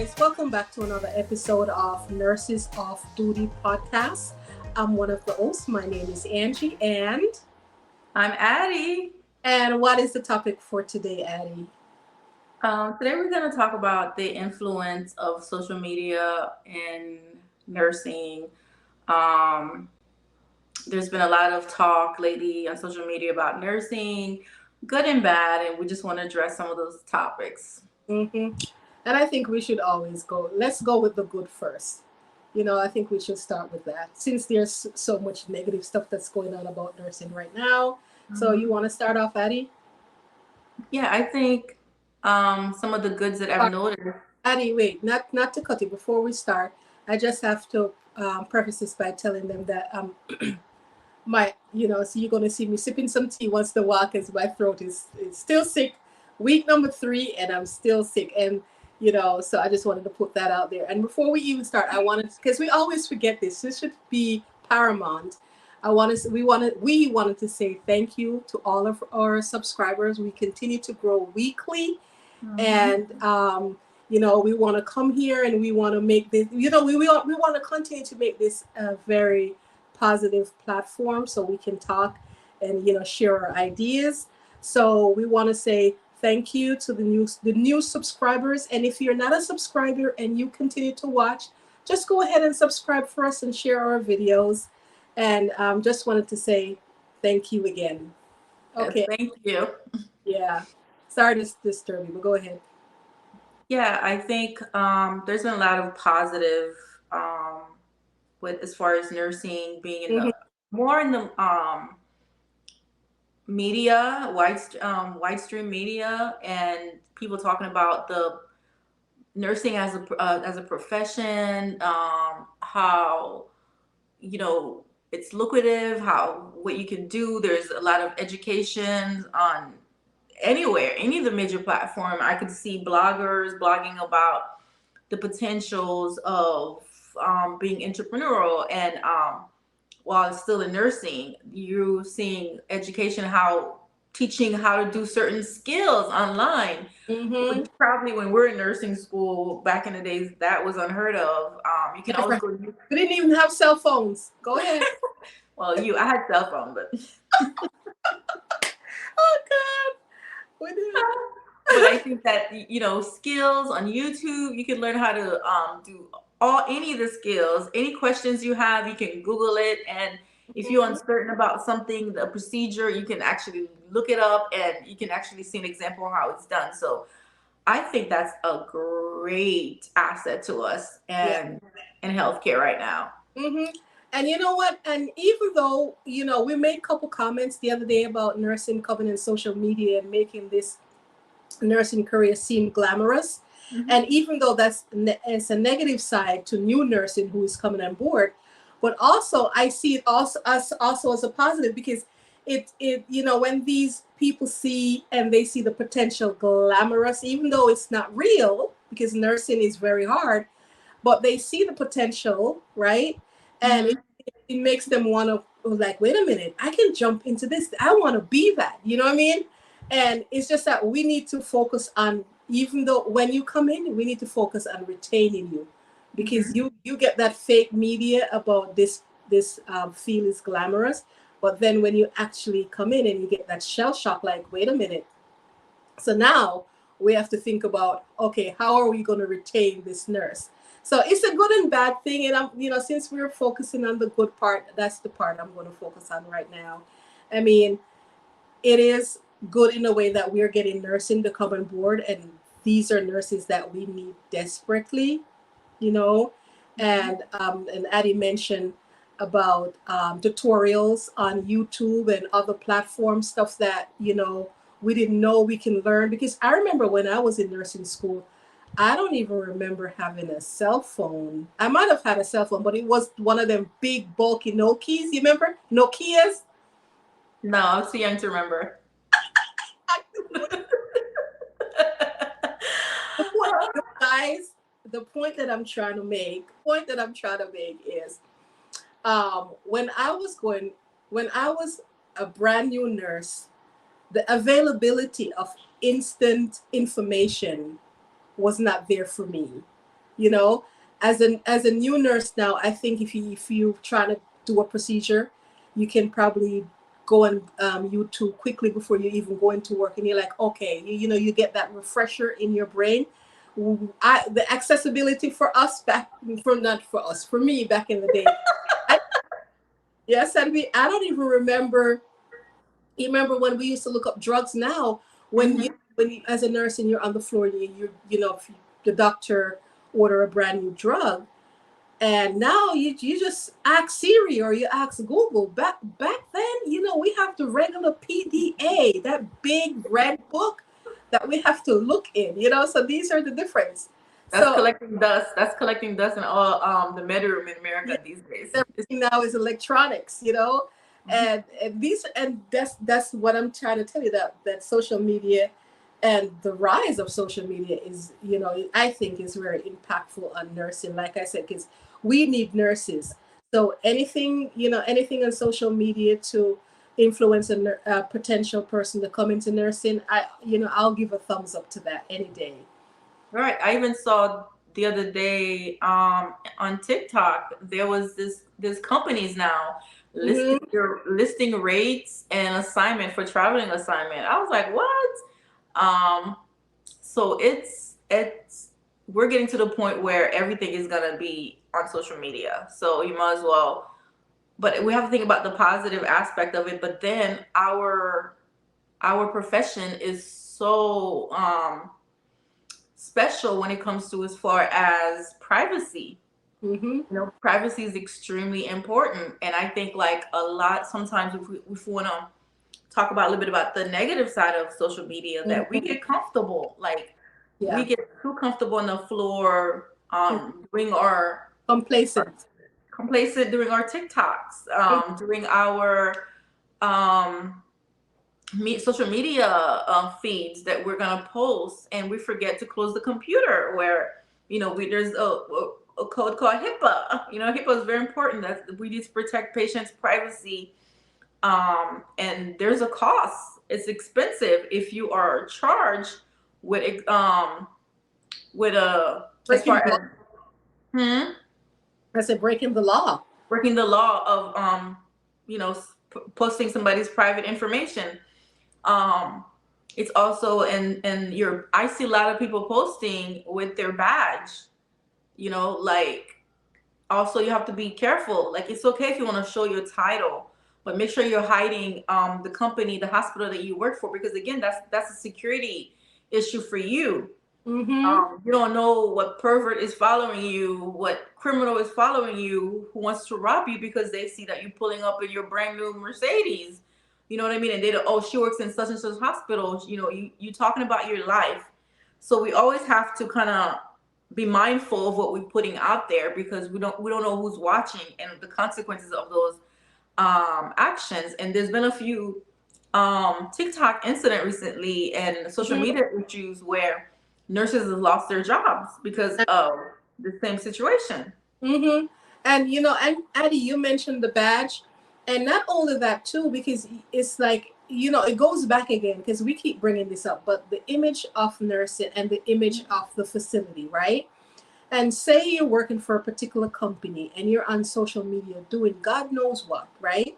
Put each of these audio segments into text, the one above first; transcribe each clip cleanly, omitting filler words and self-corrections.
guys, welcome back to another episode of Nurses Off Duty Podcast. I'm one of the hosts. My name is Angie, and I'm Addie. And what is the topic for today, Addie? Today we're going to talk about the influence of social media in nursing. There's been a lot of talk lately on social media about nursing, good and bad, and we just want to address some of those topics. Mm-hmm. And I think we should always let's go with the good first. I think we should start with that since there's so much negative stuff that's going on about nursing right now. Mm-hmm. So you want to start off, Addie? Yeah, I think some of the goods that I've noticed. Addie, wait, not to cut you. Before we start, I just have to preface this by telling them that so you're going to see me sipping some tea once in a while because my throat is still sick. Week number 3, and I'm still sick. And so I just wanted to put that out there. And before we even start, because we always forget this should be paramount. We wanted to say thank you to all of our subscribers. We continue to grow weekly, and we want to come here and we want to make this. We want to continue to make this a very positive platform so we can talk and share our ideas. So we want to say thank you to the new subscribers. And if you're not a subscriber and you continue to watch, just go ahead and subscribe for us and share our videos. And just wanted to say thank you again. Okay. Yes, thank you. Yeah. Sorry to disturb you, but go ahead. Yeah, I think there's been a lot of positive with as far as nursing being in more in the media, widestream media, and people talking about the nursing as a profession, how it's lucrative, what you can do. There's a lot of education on anywhere, any of the major platform. I could see bloggers blogging about the potentials of being entrepreneurial, and while still in nursing, you're seeing education, teaching how to do certain skills online. Which probably when we're in nursing school back in the days, that was unheard of. You can always go. We didn't even have cell phones. Go ahead. Well, I had cell phone, but oh God, we did. But I think that skills on YouTube, you can learn how to do any of the skills. Any questions you have, you can Google it, and if you're uncertain about something, the procedure, you can actually look it up and you can actually see an example of how it's done. So I think that's a great asset to us and in healthcare right now. And you know what? And even though, we made a couple comments the other day about nursing coming in social media and making this nursing career seem glamorous. And even though it's a negative side to new nursing who is coming on board, but also I see it also as a positive, because it when these people see and they see the potential glamorous, even though it's not real because nursing is very hard, but they see the potential, right? And it makes them want to, like, wait a minute, I can jump into this. I want to be that. You know what I mean? And it's just that we need to focus on, even though when you come in, we need to focus on retaining you, because you get that fake media about this field is glamorous, but then when you actually come in and you get that shell shock, like, wait a minute. So now we have to think about, okay, how are we going to retain this nurse? So it's a good and bad thing. And since we're focusing on the good part, that's the part I'm going to focus on right now. I mean, it is good in a way that we're getting nursing to come on board, and these are nurses that we need desperately, and Addie mentioned about tutorials on YouTube and other platforms, stuff that we didn't know we can learn. Because I remember when I was in nursing school, I don't even remember having a cell phone. I might have had a cell phone, but it was one of them big bulky Nokias. You remember Nokias? No, I'm too young to remember. Guys, the point that I'm trying to make is when I was a brand new nurse, the availability of instant information was not there for me. you know. As a new nurse now, I think if you try to do a procedure, you can probably go on YouTube quickly before you even go into work, and you're like, okay, you get that refresher in your brain. The accessibility for us back, for not for us, for me back in the day. I, yes, I don't even remember. You remember when we used to look up drugs? Now, when you as a nurse and you're on the floor, if the doctor order a brand new drug, and now you just ask Siri or you ask Google. Back then, we have the regular PDA, that big red book that we have to look in. So these are the difference. That's So collecting dust. That's collecting dust in all the med room in America these days. everything now is electronics, and that's what I'm trying to tell you, that social media and the rise of social media is, I think is very impactful on nursing. Like I said, because we need nurses. So anything on social media to influence a potential person to come into nursing, I'll give a thumbs up to that any day. Right. I even saw the other day on TikTok, there was there's companies now listing rates and assignment for traveling assignment. I was like, what? So it's we're getting to the point where everything is gonna be on social media. So you might as well, but we have to think about the positive aspect of it. But then our profession is so special when it comes to as far as privacy. Privacy is extremely important, and I think like a lot sometimes if we want to talk about a little bit about the negative side of social media, that we get comfortable, like we get too comfortable on the floor, doing our complacent doing our TikToks, doing our social media feeds that we're gonna post, and we forget to close the computer. Where there's a code called HIPAA. HIPAA is very important. That we need to protect patients' privacy, and there's a cost. It's expensive if you are charged with a as far as I said breaking the law. Breaking the law of posting somebody's private information. It's also I see a lot of people posting with their badge. Like, also you have to be careful. Like, it's okay if you want to show your title, but make sure you're hiding the company, the hospital that you work for, because again, that's a security issue for you. You don't know what pervert is following you, what criminal is following you, who wants to rob you because they see that you're pulling up in your brand new Mercedes. You know what I memean? And they don't, oh, she works in such and such hospital. You talking about your life. So we always have to kind of be mindful of what we're putting out there, because we don't know who's watching and the consequences of those actions. And there's been a few TikTok incident recently and social media issues where nurses have lost their jobs because of the same situation. And and Addie, you mentioned the badge, and not only that too, because it's like, it goes back again, because we keep bringing this up, but the image of nursing and the image of the facility, right? And say you're working for a particular company and you're on social media doing God knows what, right?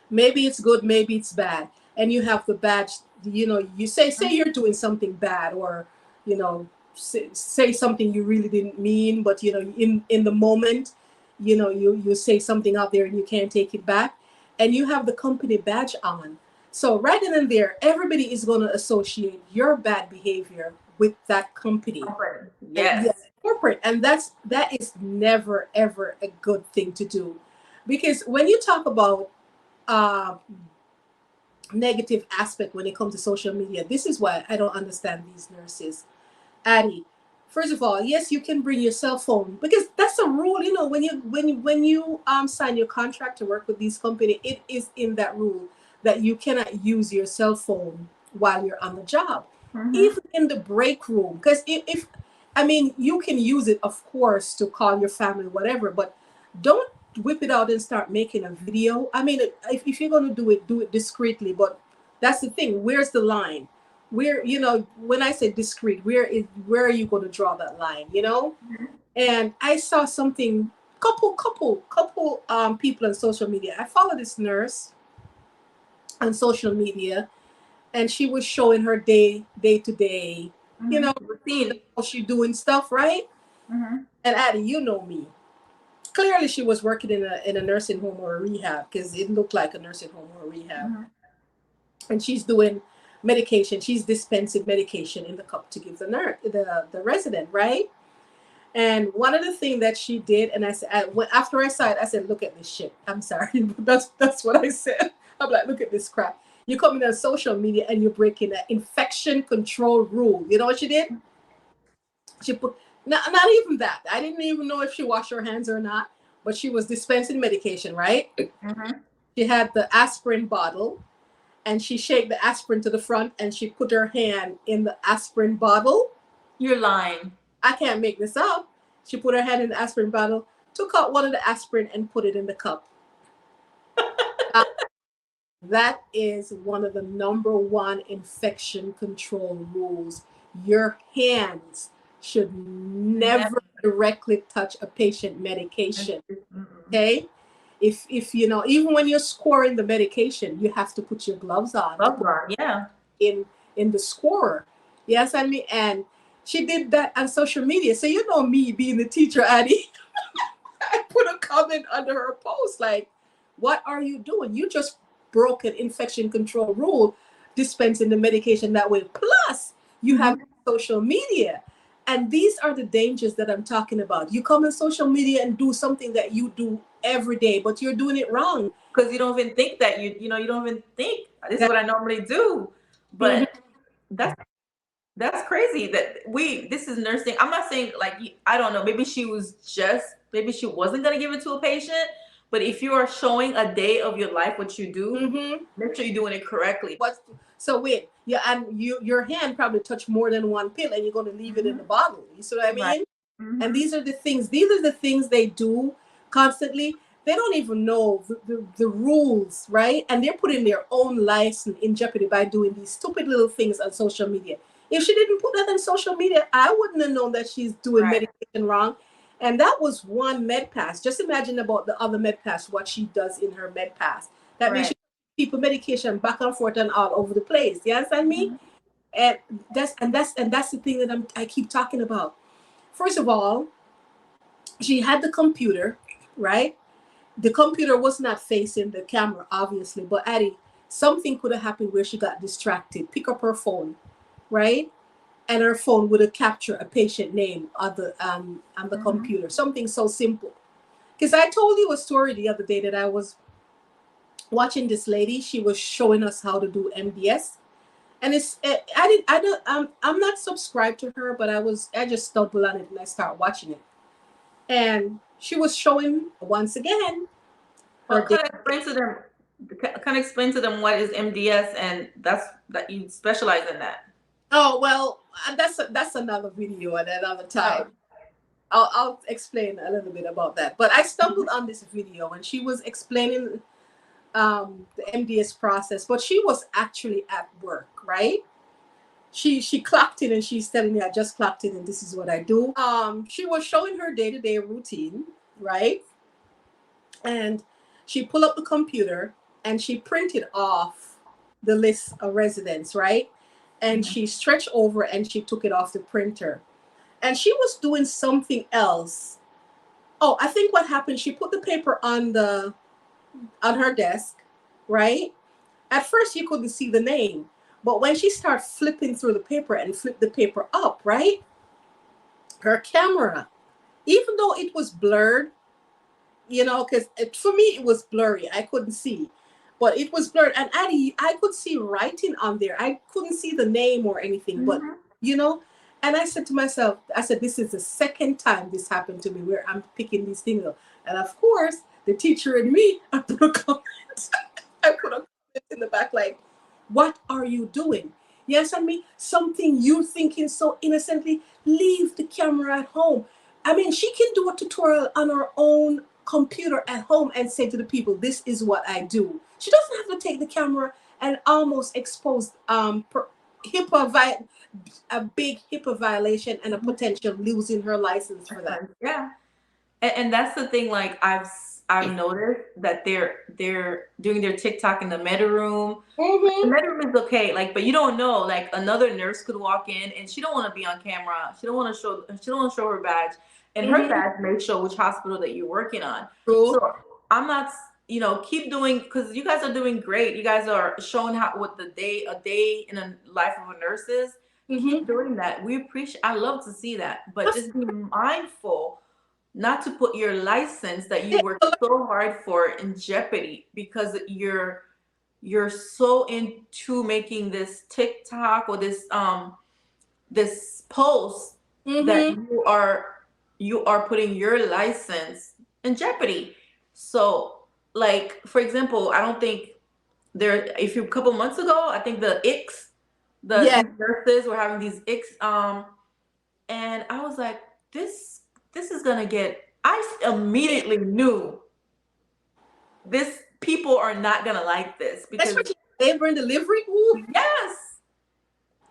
Maybe it's good, maybe it's bad, and you have the badge. You say you're doing something bad, or say something you really didn't mean, but in the moment, you say something out there and you can't take it back, and you have the company badge on. So right then and there, everybody is going to associate your bad behavior with that company. Corporate. Yes. Corporate, and that is never ever a good thing to do, because when you talk about negative aspect when it comes to social media, this is why I don't understand these nurses. Addie, first of all, yes, you can bring your cell phone, because that's a rule. When you sign your contract to work with these companies, it is in that rule that you cannot use your cell phone while you're on the job, even in the break room. Because if you can use it, of course, to call your family, whatever, but don't whip it out and start making a video. If you're going to do it discreetly. But that's the thing. Where's the line? where, when I say discreet, where are you going to draw that line, And I saw something, couple people on social media. I follow this nurse on social media, and she was showing her day to day, routine. how she doing stuff, right? And Addie, you know me. Clearly, she was working in a nursing home or a rehab, because it looked like a nursing home or a rehab. And she's doing medication. She's dispensing medication in the cup to give the resident, right? And one of the things that she did, and I said, after I saw it, I said, "Look at this shit." I'm sorry, but that's what I said. I'm like, "Look at this crap." You come in on social media and you're breaking an infection control rule. You know what she did? She put not even that. I didn't even know if she washed her hands or not, but she was dispensing medication, right? She had the aspirin bottle, and she shake the aspirin to the front, and she put her hand in the aspirin bottle. You're lying. I can't make this up. She put her hand in the aspirin bottle, took out one of the aspirin, and put it in the cup. That is one of the number one infection control rules. Your hands should never directly touch a patient medication. Okay? If even when you're scoring the medication, you have to put your gloves on. Yeah. In the scorer. Yes, I mean, and she did that on social media. So me being the teacher, Addie, I put a comment under her post like, "What are you doing? You just broke an infection control rule, dispensing the medication that way. Plus, you have social media." And these are the dangers that I'm talking about. You come on social media and do something that you do every day, but you're doing it wrong. Because you don't even think that you don't even think this is what I normally do. But that's crazy that this is nursing. I'm not saying like, I don't know, maybe she wasn't going to give it to a patient, but if you are showing a day of your life what you do, make sure you're doing it correctly. So wait, yeah, and your hand probably touched more than one pill, and you're going to leave it in the bottle. You see what I mean? Right. And these are the things they do constantly. They don't even know the rules, right? And they're putting their own lives in jeopardy by doing these stupid little things on social media. If she didn't put that on social media, I wouldn't have known that she's doing medication wrong. And that was one med pass. Just imagine about the other med pass, what she does in her med pass. That means she people medication back and forth and all over the place. You understand me? And that's the thing that I keep talking about. First of all, she had the computer, right? The computer was not facing the camera, obviously, but Addie, something could have happened where she got distracted. Pick up her phone, right? And her phone would have captured a patient name on the computer. Something so simple. Because I told you a story the other day that I was watching this lady. She was showing us how to do MDS. And I'm not subscribed to her, but I just stumbled on it and I started watching it. And she was showing once again. Kind of explain to them what is MDS, and that you specialize in that. Oh well, that's another video at another time. I'll explain a little bit about that. But I stumbled on this video and she was explaining the MDS process, but she was actually at work, right? She clocked in and she's telling me, "I just clocked in and this is what I do." She was showing her day-to-day routine, right? And she pulled up the computer and she printed off the list of residents, right? And she stretched over and she took it off the printer. And she was doing something else. Oh, I think what happened, she put the paper on her desk, right? At first you couldn't see the name, but when she started flipping through the paper and flipped the paper up, right? Her camera, even though it was blurred, because for me it was blurry, I couldn't see, but it was blurred. And I could see writing on there. I couldn't see the name or anything, but and I said to myself, this is the second time this happened to me where I'm picking these things up. And of course, the teacher and me, I put a comment in the back like, "What are you doing?" Yes, I mean, something you're thinking so innocently, leave the camera at home. I mean, she can do a tutorial on her own computer at home and say to the people, "This is what I do." She doesn't have to take the camera and almost expose a big HIPAA violation and a potential losing her license for that. Yeah. And that's the thing. Like I've noticed that they're doing their TikTok in the med room. The med room is okay, like, but you don't know. Like another nurse could walk in and she don't want to be on camera. She don't want to show her badge, and her badge may show which hospital that you're working on. True. So I'm not, keep doing, because you guys are doing great. You guys are showing what a day in the life of a nurse is. Keep doing that. We appreciate. I love to see that, but just be mindful not to put your license that you worked so hard for in jeopardy because you're so into making this TikTok or this post that you are putting your license in jeopardy. So, like, for example, I don't think a couple months ago, I think these nurses were having these icks, and I was like, this is gonna get. I immediately knew people are not gonna like this because especially labor and delivery. Ooh.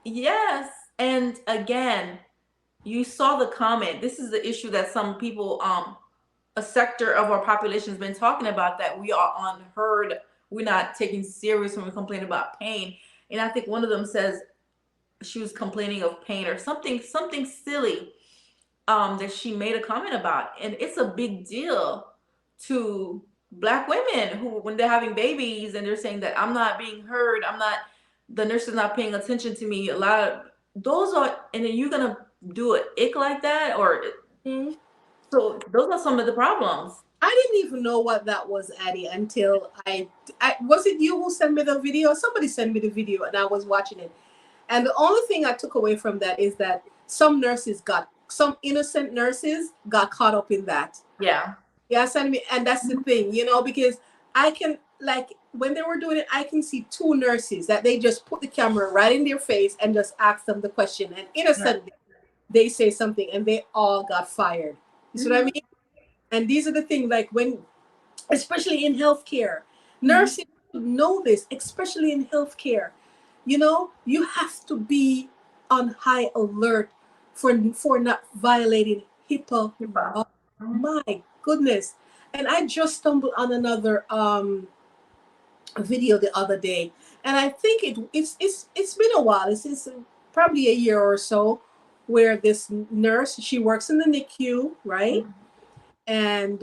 Yes. And again, you saw the comment. This is the issue that some people, a sector of our population has been talking about, that we are unheard. We're not taken serious when we complain about pain. And I think one of them says she was complaining of pain or something silly, that she made a comment about. And it's a big deal to Black women who, when they're having babies and they're saying that I'm not being heard, the nurse is not paying attention to me. A lot of those are, and then you're gonna do an ick like that, or so those are some of the problems. I didn't even know what that was, Addie, until I was it you who sent me the video? Somebody sent me the video and I was watching it. And the only thing I took away from that is that some innocent nurses got caught up in that. Yeah. Yes, and that's the thing, because I can, like, when they were doing it, I can see two nurses that they just put the camera right in their face and just ask them the question, and innocently they say something and they all got fired. You see what I mean? And these are the things, like, when, especially in healthcare, nurses know this, especially in healthcare. You have to be on high alert for not violating HIPAA. Oh, my goodness. And I just stumbled on another video the other day, and I think it's been a while. It's probably a year or so, where this nurse, she works in the NICU, right? And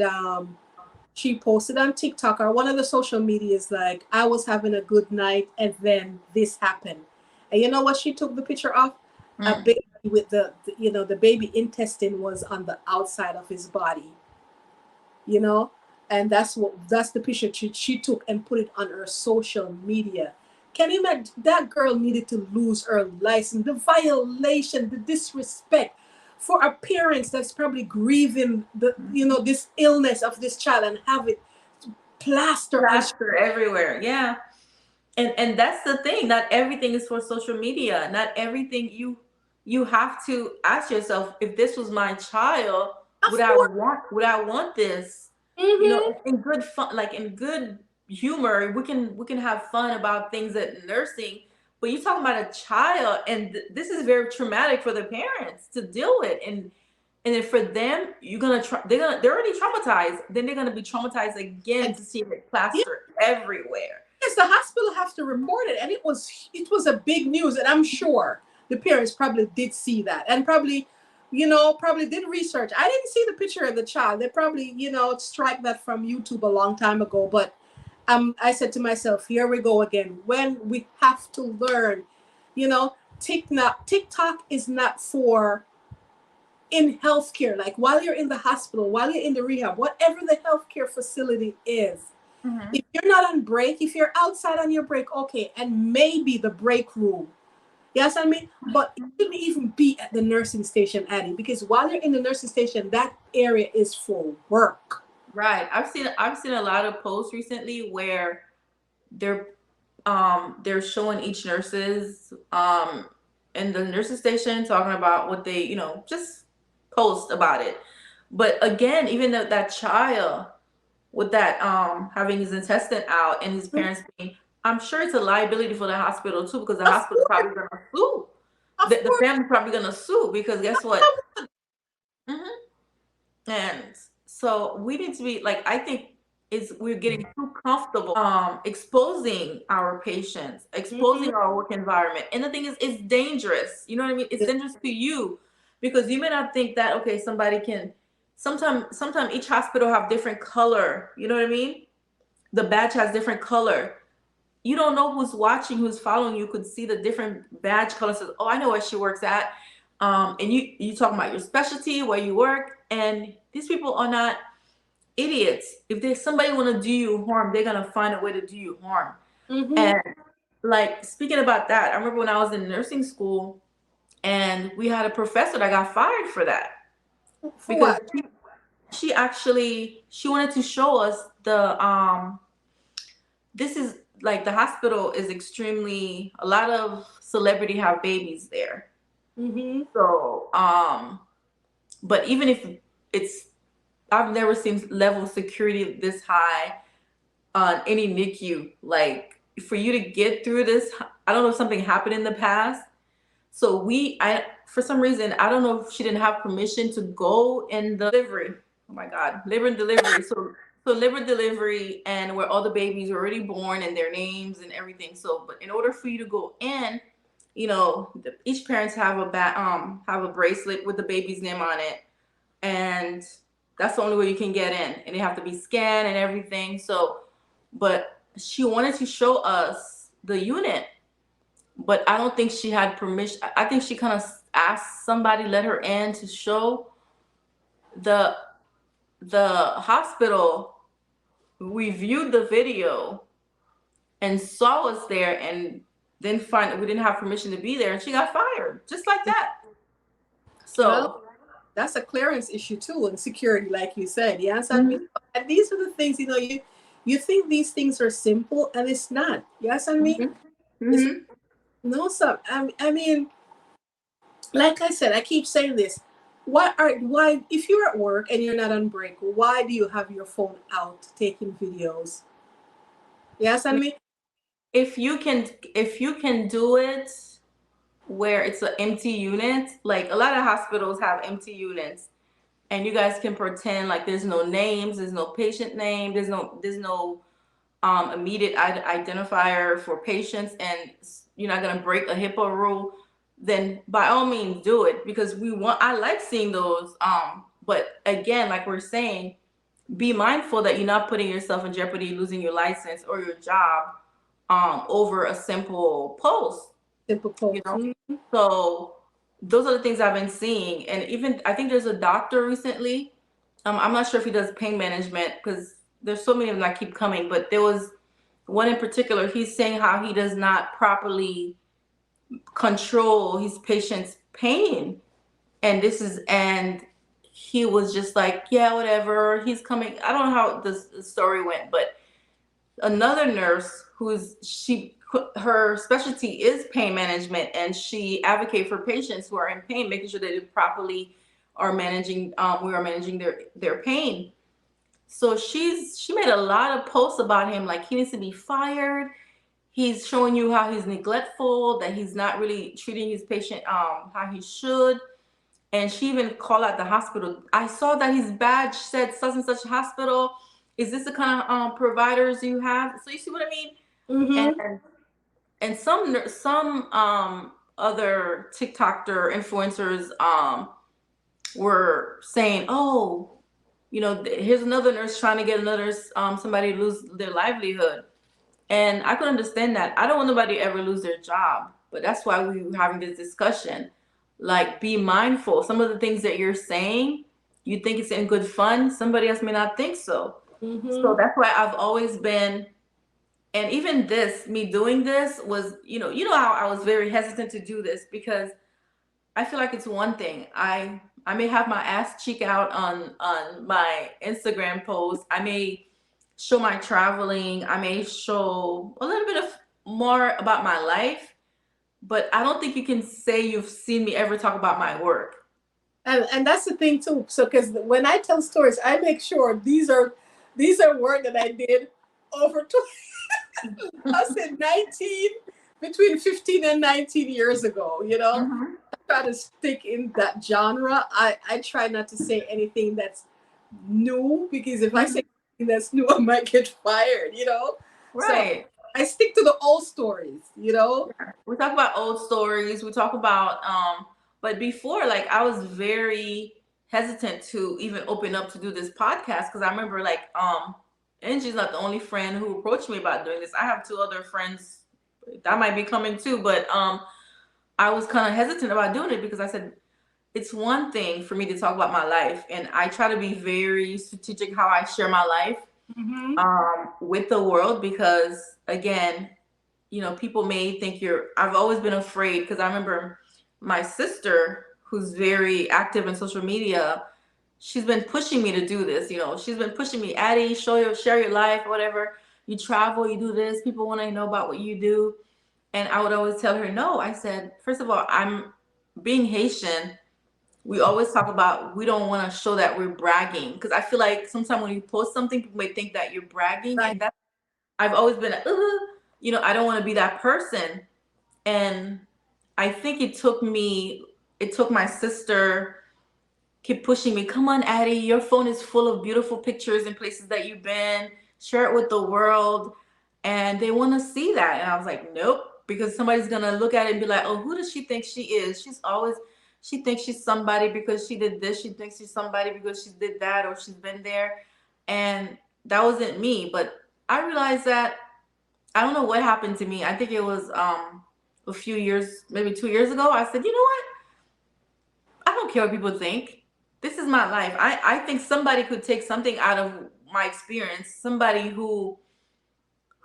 she posted on TikTok or one of the social medias, like, I was having a good night and then this happened. And you know what she took the picture of? A baby with the baby intestine was on the outside of his body. And that's the picture she took and put it on her social media. Can you imagine? That girl needed to lose her license. The violation, the disrespect for a parents that's probably grieving this illness of this child and have it plaster everywhere. Yeah. And that's the thing. Not everything is for social media. Not everything. You have to ask yourself, if this was my child, would I want this? In good fun, like in good humor, we can have fun about things at nursing. But you're talking about a child, and this is very traumatic for the parents to deal with. And then for them, they're already traumatized. Then they're gonna be traumatized again to see it plastered everywhere. Yes, the hospital have to report it, and it was a big news. And I'm sure the parents probably did see that, and probably did research. I didn't see the picture of the child. They probably, strike that from YouTube a long time ago. But I said to myself, here we go again. When we have to learn, TikTok is not for in healthcare. Like, while you're in the hospital, while you're in the rehab, whatever the healthcare facility is, if you're not on break, if you're outside on your break, okay, and maybe the break room. Yes, I mean, but it shouldn't even be at the nursing station, Addie, because while you're in the nursing station, that area is for work. Right. I've seen a lot of posts recently where they're showing each nurses in the nursing station talking about what they, just post about it. But again, even though that child with that having his intestine out and his parents being I'm sure it's a liability for the hospital too, because the Of hospital course, probably gonna sue. of The course. family probably gonna sue because guess what? Hmm. And so we need to be like, I think is we're getting too comfortable exposing our patients, Mhm. exposing our work environment. And the thing is, it's dangerous. You know what I mean? It's dangerous to you because you may not think that okay, somebody can sometimes each hospital have different color. You know what I mean? The badge has different color. You don't know who's watching, who's following you, could see the different badge colors. Says, oh, I know where she works at. And you talking about your specialty, where you work, and these people are not idiots. If there's somebody want to do you harm, they're gonna find a way to do you harm. Mhm. And like speaking about that, I remember when I was in nursing school, and we had a professor that got fired for that For because what? she actually she wanted to show us the this is like the hospital is extremely a lot of celebrity have babies there. Mhm. So but even if it's I've never seen level of security this high on any NICU. Like for you to get through this, I don't know if something happened in the past. So I for some reason I don't know if she didn't have permission to go in the delivery. Oh my God, labor and delivery. So labor delivery and where all the babies are already born and their names and everything. So but in order for you to go in, each parents have a bracelet with the baby's name on it, and that's the only way you can get in, and they have to be scanned and everything. So but she wanted to show us the unit, but I don't think she had permission. I think she kind of asked somebody let her in to show the hospital reviewed the video and saw us there and then find we didn't have permission to be there, and she got fired just like that. Well, So that's a clearance issue too, and security, like you said. Yes, I mean, mhm, and these are the things you think these things are simple, and it's not. Yes, I mean, mhm, it's mhm. no some. I mean, like I said, I keep saying this. Why if you're at work and you're not on break, why do you have your phone out taking videos? Yes, I mean, If you can do it where it's an empty unit, like a lot of hospitals have empty units, and you guys can pretend like there's no names, there's no patient name, there's no immediate identifier for patients, and you're not gonna break a HIPAA rule, then by all means do it because I like seeing those. But again, like we're saying, be mindful that you're not putting yourself in jeopardy, losing your license or your job over a simple post, simple you post. know? So those are the things I've been seeing. And even I think there's a doctor recently. I'm not sure if he does pain management because there's so many of them that keep coming, but there was one in particular. He's saying how he does not properly control his patient's pain. And he was just like, yeah, whatever. He's coming. I don't know how the story went, but another nurse her specialty is pain management, and she advocates for patients who are in pain, making sure that they properly are managing we are managing their pain. So she made a lot of posts about him, like he needs to be fired. He's showing you how he's neglectful, that he's not really treating his patient how he should. And she even called out the hospital. I saw that his badge said such and such hospital. Is this the kind of providers you have? So you see what I mean? Mm-hmm. And some other TikToker influencers were saying, oh, here's another nurse trying to get another somebody to lose their livelihood. And I could understand that. I don't want nobody to ever lose their job, but that's why we were having this discussion. Like, be mindful. Some of the things that you're saying, you think it's in good fun. Somebody else may not think so. Mm-hmm. So that's why I've always been, and even me doing this was, how I was very hesitant to do this because I feel like it's one thing. I may have my ass cheek out on my Instagram post. I may show my traveling. I may show a little bit of more about my life, but I don't think you can say you've seen me ever talk about my work. And that's the thing too. So because when I tell stories, I make sure these are work that I did over I said 19, between 15 and 19 years ago, Mm-hmm. I try to stick in that genre. I try not to say anything that's new, because if I Mm-hmm. say anything that's new, I might get fired. So Right. I stick to the old stories. We talk about old stories. We talk about but before, like, I was very hesitant to even open up to do this podcast because I remember, like, Angie's not the only friend who approached me about doing this. I have two other friends that might be coming too, but I was kind of hesitant about doing it because I said it's one thing for me to talk about my life, and I try to be very strategic how I share my life Mm-hmm. with the world because, again, people may think I've always been afraid because I remember my sister, who's very active in social media, she's been pushing me to do this. She's been pushing me, Addie, share your life, whatever. You travel, you do this. People want to know about what you do. And I would always tell her no. I said, first of all, I'm being Haitian. We always talk about we don't want to show that we're bragging because I feel like sometimes when you post something, people may think that you're bragging, Right. and that I've always been, I don't want to be that person. And I think it took my sister keep pushing me. Come on, Addie, your phone is full of beautiful pictures and places that you've been. Share it with the world. And they want to see that. And I was like, nope, because somebody's going to look at it and be like, oh, who does she think she is? She thinks she's somebody because she did this. She thinks she's somebody because she did that or she's been there. And that wasn't me. But I realized that I don't know what happened to me. I think it was a few years, maybe 2 years ago. I said, you know what? I don't care what people think. This is my life. I think somebody could take something out of my experience. Somebody who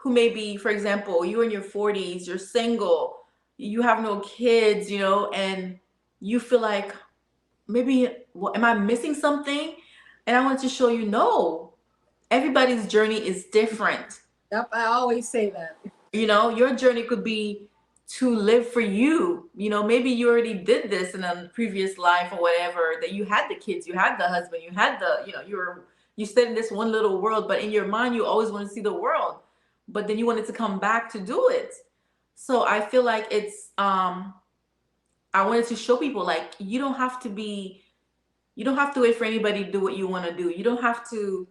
may be, for example, you're in your 40s, you're single, you have no kids, and you feel like maybe, am I missing something? And I want to show you, no, everybody's journey is different. Yep, I always say that. Your journey could be to live for you. Maybe you already did this in a previous life or whatever, that you had the kids, you had the husband, you had you stayed in this one little world, but in your mind you always want to see the world, but then you wanted to come back to do it. So I feel like it's I wanted to show people, like, you don't have to wait for anybody to do what you want to do. You don't have to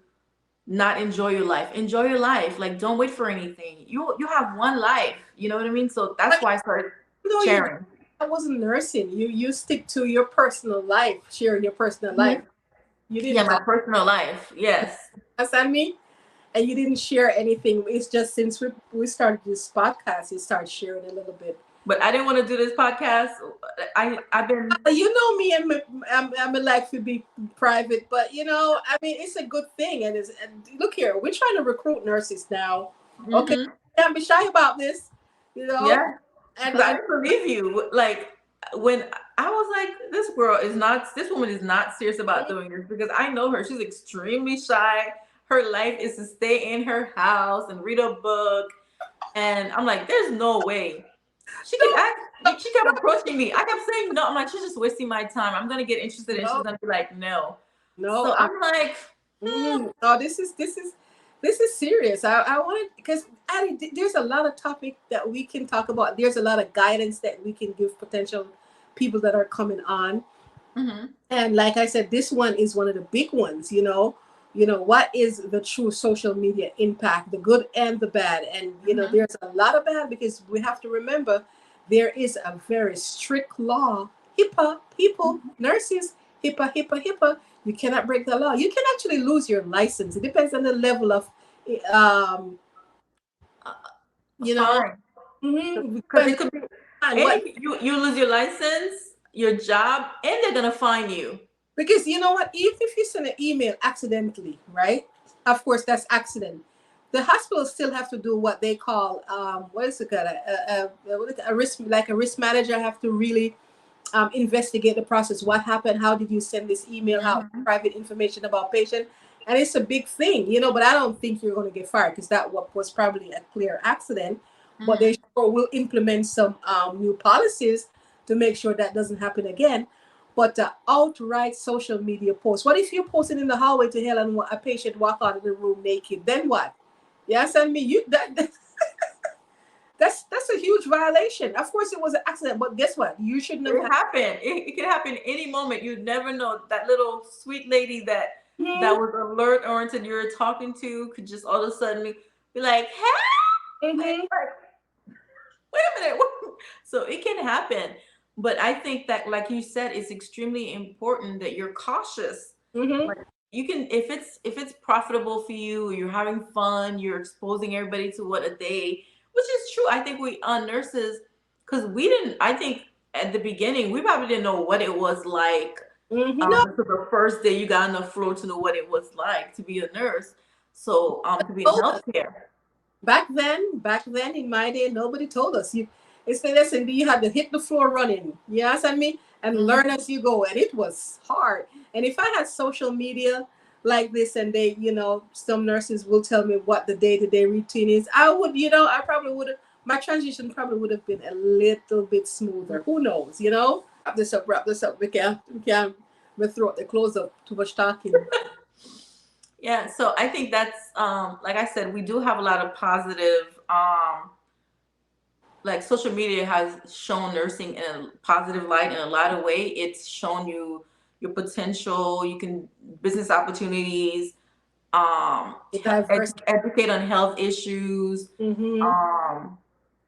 not enjoy your life. Enjoy your life. Like, don't wait for anything. You have one life. You know what I mean? So that's But why I started you sharing. I wasn't nursing. You stick to your personal life, sharing your personal life. Mhm. You Yeah, didn't my personal life. Yes. understand me, and you didn't share anything. It's just since we started this podcast, you start sharing a little bit. But I didn't want to do this podcast. I've been. You know me, I'm a like to be private, but I mean, it's a good thing. And look here, we're trying to recruit nurses now. Okay, Mhm. can't be shy about this, you know. Yeah. And Because I didn't believe you. Like, when I was like, this woman is not serious about doing this, because I know her. She's extremely shy. Her life is to stay in her house and read a book. And I'm like, there's no way. She kept approaching me. I kept saying no. I'm like, she's just wasting my time. I'm gonna get interested and she's no, gonna be like, no. no, So I'm like, no. This is serious. I wanted, because Addie, there's a lot of topic that we can talk about. There's a lot of guidance that we can give potential people that are coming on. mm-hmm, And like I said, this one is one of the big ones. What is the true social media impact, the good and the bad? And mm-hmm, there's a lot of bad, because we have to remember there is a very strict law. HIPAA, people, nurses, HIPAA. You cannot break the law. You can actually lose your license. It depends on the level of, um, you know, fine. Because depends it could be on what. anything. You lose your license, your job, and they're gonna fine you. Because you know what? Even if you send an email accidentally, right? Of course, that's accident. The hospitals still have to do what they call, what is it called? A risk, like a risk manager, have to really investigate the process. What happened? How did you send this email? How Mm-hmm, private information about patient? And it's a big thing, But I don't think you're going to get fired, because that was probably a clear accident. But mm-hmm. they sure will implement some new policies to make sure that doesn't happen again. But the outright social media post. What if you're posting in the hallway to hell and a patient walk out of the room naked? Then what? Yes, and me, you that That's a huge violation. Of course, it was an accident, but guess what? You shouldn't have. It happened. It can happen any moment. You'd never know. That little sweet lady that was alert oriented you're talking to could just all of a sudden be like, "Hey, like, wait a minute." So it can happen. But I think that, like you said, it's extremely important that you're cautious. Like, you can, if it's profitable for you, you're having fun, you're exposing everybody to what a day, which is true. I think we nurses, because we didn't. I think at the beginning we probably didn't know what it was like. So the first day you got on the floor to know what it was like to be a nurse. So to be in healthcare. Back then in my day, nobody told us. It's like, listen, you had to hit the floor running. You understand me? And learn as you go. And it was hard. And if I had social media like this, and they, some nurses will tell me what the day-to-day routine is, I would, I probably would have, my transition probably would have been a little bit smoother. Who knows, Wrap this up. We can't throw the clothes up, too much talking. Yeah, so I think that's like I said, we do have a lot of positive like social media has shown nursing in a positive light in a lot of ways. It's shown you your potential, business opportunities, educate on health issues,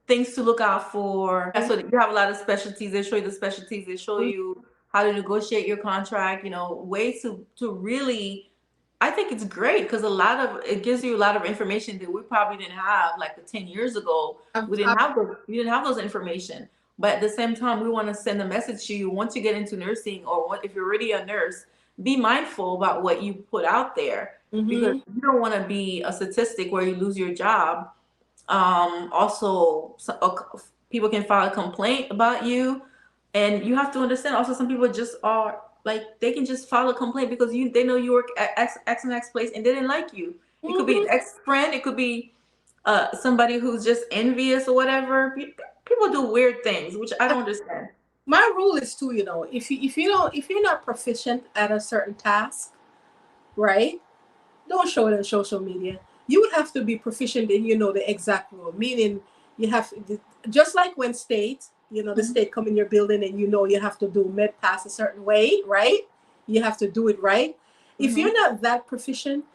things to look out for. So you have a lot of specialties. They show you the specialties. They show you how to negotiate your contract, ways to really, I think it's great because it gives you a lot of information that we probably didn't have like 10 years ago. We didn't have those information. But at the same time, we want to send a message to you once you get into nursing, or if you're already a nurse, be mindful about what you put out there, because you don't want to be a statistic where you lose your job. Also, people can file a complaint about you, and you have to understand also some people just are like, they can just file a complaint because they know you work at X and X place and they didn't like you. It could be an ex-friend, it could be somebody who's just envious or whatever. People do weird things, which I don't understand. My rule is too, if you're not proficient at a certain task, right? Don't show it on social media. You would have to be proficient in, the exact rule. Meaning, you have, just like when the state come in your building and you have to do med pass a certain way, right? You have to do it right. If you're not that proficient,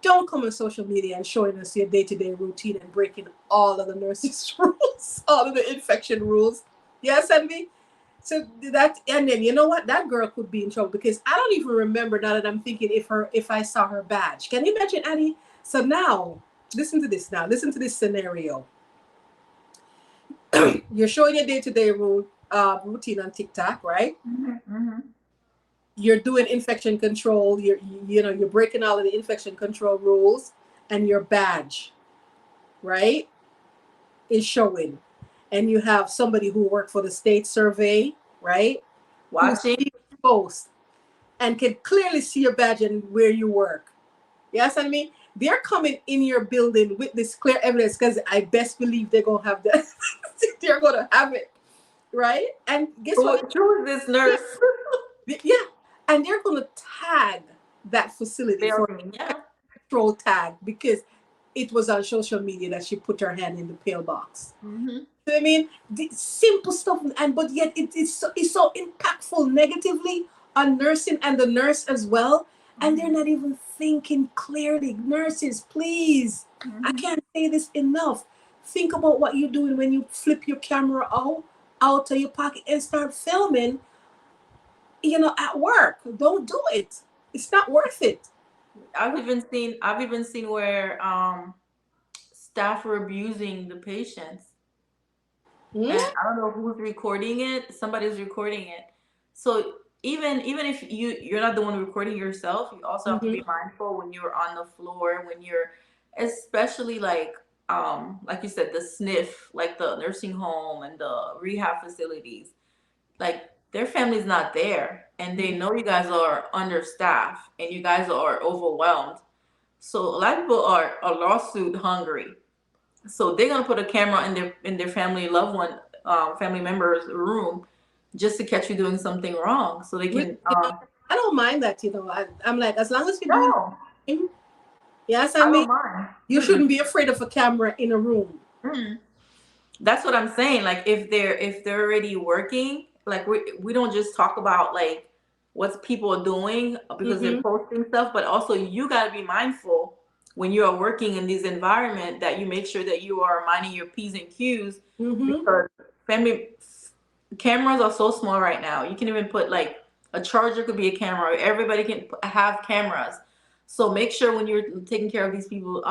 don't come on social media and showing us your day-to-day routine and breaking all of the nurses' rules, all of the infection rules. Yes, and me. So that, and then you know what? That girl could be in trouble, because I don't even remember, now that I'm thinking, if I saw her badge. Can you imagine, Addie? So now, listen to this now. Listen to this scenario. You're showing your day-to-day routine on TikTok, right? You're doing infection control. You're breaking all of the infection control rules, and your badge, right, is showing. And you have somebody who worked for the state survey, right, watching your post and can clearly see your badge and where you work. Yes, I mean, they're coming in your building with this clear evidence, because I best believe they're going to have that. They're going to have it, right? And guess what? Who is this nurse? Yeah, and they're going to tag that facility for control tag, because it was on social media that she put her hand in the pill box. I mean, the simple stuff, but yet it's so impactful negatively on nursing and the nurse as well. And they're not even thinking clearly. Nurses, please, I can't say this enough. Think about what you're doing when you flip your camera out of your pocket and start filming, at work. Don't do it. It's not worth it. I've even seen where staff were abusing the patients. And I don't know who's recording it. Somebody's recording it. So even if you're not the one recording yourself, you also have to be mindful when you're on the floor, when you're, especially like you said, the SNF, like the nursing home and the rehab facilities, like their family's not there, and they know you guys are understaffed and you guys are overwhelmed. So a lot of people are lawsuit hungry. So they're gonna put a camera in their family loved one, family member's room, just to catch you doing something wrong, so they can. I don't mind that. I'm like, as long as you're doing. Yes, I mean, don't mind. You shouldn't be afraid of a camera in a room. That's what I'm saying. Like if they're already working, like we don't just talk about like what's people doing because they're Mm-hmm. posting stuff, but also you got to be mindful when you are working in these environment that you make sure that you are minding your P's and Q's, Mm-hmm. because family cameras are so small right now. You can even put like a charger could be a camera. Everybody can have cameras. So make sure when you're taking care of these people,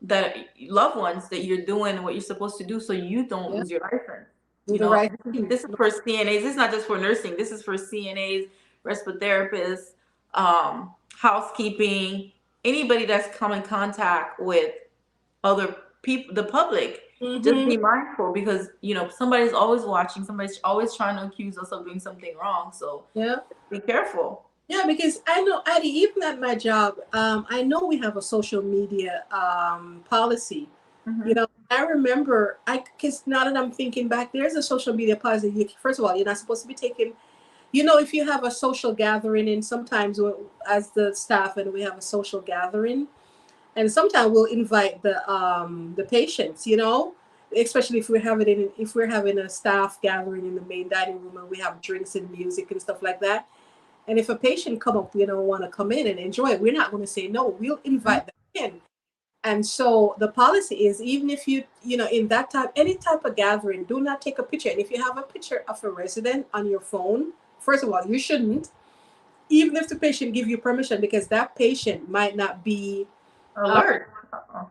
that loved ones, that you're doing what you're supposed to do so you don't Yeah. lose your license. Do the right thing. This is for CNAs. This is not just for nursing. This is for CNAs, respiratory therapists, housekeeping, anybody that's come in contact with other people, the public. Just Mm-hmm. be mindful because somebody's always watching. Somebody's always trying to accuse us of doing something wrong. So Yeah. be careful. Yeah, because I know, Addie, even at my job, I know we have a social media policy. You Mm-hmm. know, I remember, because now that I'm thinking back, there's a social media policy. First of all, you're not supposed to be taking, if you have a social gathering, and sometimes as the staff, and we have a social gathering, and sometimes we'll invite the patients, especially if we're having a staff gathering in the main dining room and we have drinks and music and stuff like that. And if a patient come up, want to come in and enjoy it, we're not going to say no. We'll invite them in. And so the policy is, even if in that type, any type of gathering, do not take a picture. And if you have a picture of a resident on your phone, first of all, you shouldn't, even if the patient give you permission, because that patient might not be, uh, Alert,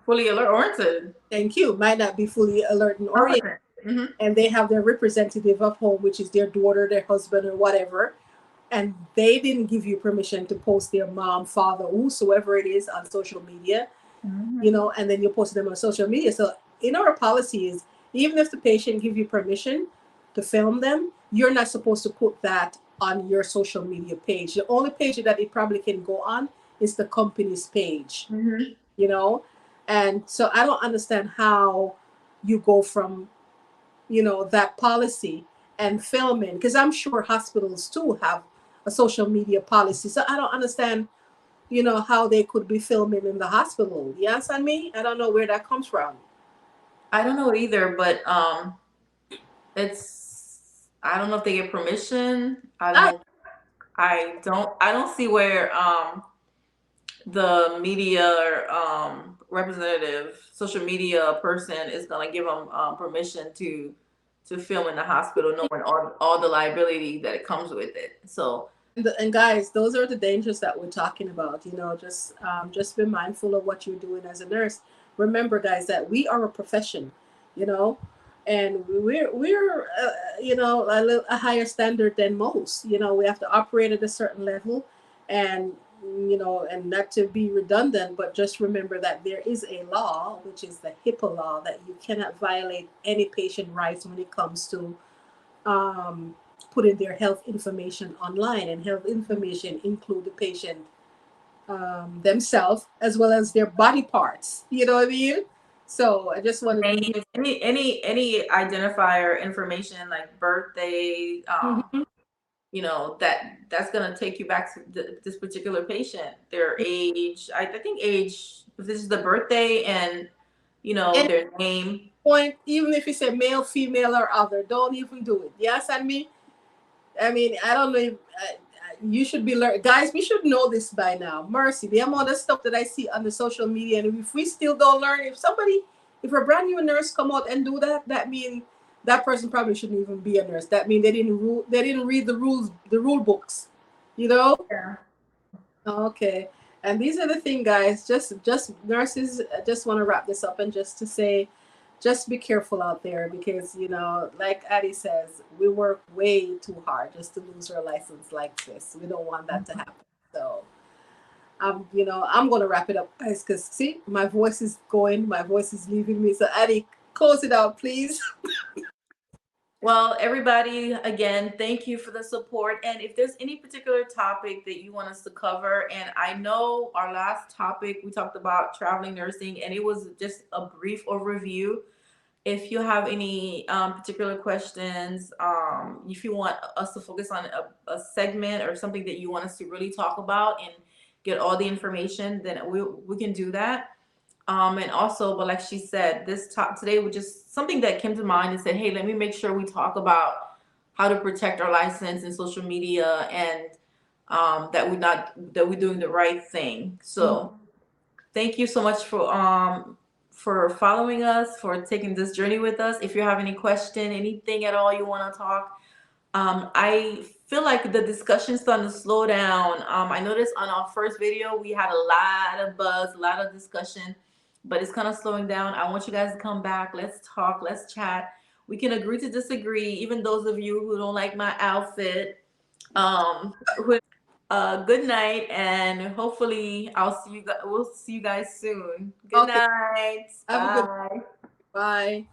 fully alert, oriented, thank you, might not be fully alert and oriented. competent. Mm-hmm. And they have their representative of home, which is their daughter, their husband, or whatever, and they didn't give you permission to post their mom, father, whosoever it is on social media, Mm-hmm. and then you post them on social media. So in our policy is, even if the patient give you permission to film them, you're not supposed to put that on your social media page. The only page that it probably can go on is the company's page, Mm-hmm. you know? And so I don't understand how you go from, that policy and filming, because I'm sure hospitals too have a social media policy. So I don't understand, how they could be filming in the hospital. Yes, and me, I don't know where that comes from. I don't know either, but it's I don't know if they get permission. I I don't see where the media representative, social media person is gonna give them permission to film in the hospital, knowing all the liability that it comes with it. So and guys, those are the dangers that we're talking about. Just be mindful of what you're doing as a nurse. Remember, guys, that we are a profession, you know, and we're a higher standard than most. We have to operate at a certain level, and and not to be redundant, but just remember that there is a law, which is the HIPAA law, that you cannot violate any patient rights when it comes to um, putting their health information online, and health information include the patient themselves as well as their body parts. You know what I mean? So I just wanted to. names, any identifier information like birthday, Mhm. that's gonna take you back to this particular patient, their age. I think age. If this is the birthday and Any their name. point, even if it's a male, female, or other, don't even do it. Yes, I mean, I don't know if you should be learning. Guys, we should know this by now. Mercy, the amount of stuff that I see on the social media, and if we still don't learn, if a brand new nurse come out and do that, that means that person probably shouldn't even be a nurse. That means they didn't read the rules, the rule books, you know. Yeah. Okay, and these are the thing, guys. Just nurses. I just want to wrap this up and just to say, just be careful out there, because like Addie says, we work way too hard just to lose our license like this. We don't want that to happen. So I'm gonna wrap it up, guys, because see, my voice is going, my voice is leaving me. So Addie, close it out, please. Well, everybody, again, thank you for the support. And if there's any particular topic that you want us to cover, and I know our last topic, we talked about traveling nursing, and it was just a brief overview. If you have any particular questions, if you want us to focus on a segment or something that you want us to really talk about and get all the information, then we can do that. And also, but like she said, this talk today was just something that came to mind and said, hey, let me make sure we talk about how to protect our license in social media, and that we're doing the right thing. So thank you so much for following us, for taking this journey with us. If you have any question, anything at all you want to talk, I feel like the discussion's starting to slow down. I noticed on our first video we had a lot of buzz, a lot of discussion, but it's kind of slowing down. I want you guys to come back. Let's talk. Let's chat. We can agree to disagree. Even those of you who don't like my outfit. Good night, and hopefully I'll see you guys. We'll see you guys soon. Good Okay. night. Have a good Bye. bye.